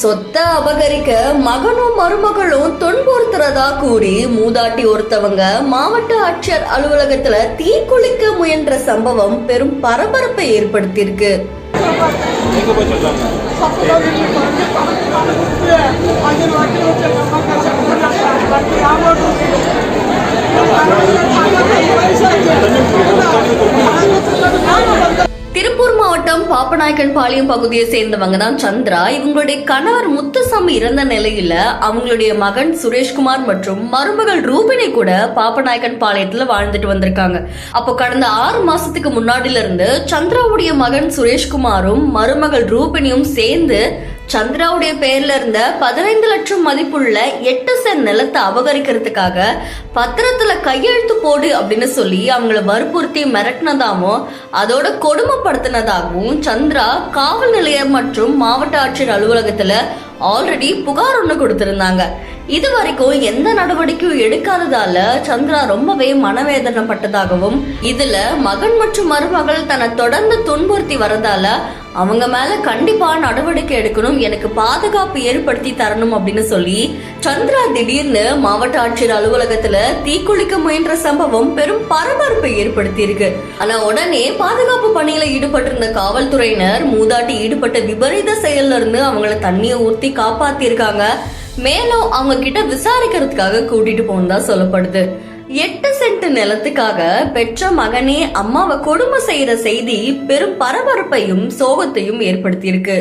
சொத்தை அபகரிக்க மகனும் மருமகளும் துன்புறுத்துறதா கூறி மூதாட்டி ஒருத்தவங்க மாவட்ட ஆட்சியர் அலுவலகத்துல தீக்குளிக்க முயன்ற சம்பவம் பெரும் பரபரப்பை ஏற்படுத்தியிருக்கு. திருப்பூர் மாவட்டம் பாப்பநாயக்கன் பாளையம் பகுதியை சேர்ந்தவங்க தான் சந்திரா. இவங்களுடைய கணவர் முத்துசாமி இறந்த நிலையில அவங்களுடைய மகன் சுரேஷ்குமார் மற்றும் மருமகள் ரூபினி கூட பாப்பநாயக்கன் பாளையத்துல வாழ்ந்துட்டு வந்திருக்காங்க. அப்போ கடந்த 6 மாசத்துக்கு முன்னாடில இருந்து சந்திராவுடைய மகன் சுரேஷ்குமாரும் மருமகள் ரூபினியும் சேர்ந்து சந்திராவுடைய பேர்ல இருந்த 15 லட்சம் மதிப்புள்ள 8 சென்ட் நிலத்தை அபகரிக்கிறதுக்காக பத்திரத்துல கையெழுத்து போடு அப்படின்னு சொல்லி அவங்கள வற்புறுத்தி மிரட்டினதாகவும் அதோட கொடுமைப்படுத்தினதாகவும் சந்திரா காவல் நிலையம் மற்றும் மாவட்ட ஆட்சியர் அலுவலகத்துல ஆல்ரெடி புகார் ஒண்ணு கொடுத்திருந்தாங்க. இது வரைக்கும் எந்த நடவடிக்கையும் எடுக்காததால சந்திரா ரொம்பவே மனவேதனைப்பட்டதாகவும் இதுல மகன் மற்றும் மருமகள் தன்னை தொடர்ந்து துன்புறுத்தி வரதால அவங்க மேல கண்டிப்பா நடவடிக்கை எடுக்கணும், எனக்கு பாதுகாப்பு ஏற்படுத்தி தரணும் அப்படின்னு சொல்லி சந்திரா திடீர்னு மாவட்ட ஆட்சியர் அலுவலகத்துல தீக்குளிக்க முயன்ற சம்பவம் பெரும் பரபரப்பை ஏற்படுத்தி இருக்கு. ஆனா உடனே பாதுகாப்பு பணியில ஈடுபட்டிருந்த காவல்துறையினர் மூதாட்டி ஈடுபட்ட விபரீத செயல்ல இருந்து அவங்கள தண்ணியை ஊற்றி காப்பாத்தி இருக்காங்க. மேலும் அவங்க கிட்ட விசாரிக்கிறதுக்காக கூட்டிட்டு போனதா சொல்லப்படுது. 8 சென்ட் நிலத்துக்காக பெற்ற மகனே அம்மாவை கொடுமை செய்யற செய்தி பெரும் பரபரப்பையும் சோகத்தையும் ஏற்படுத்தியிருக்கு.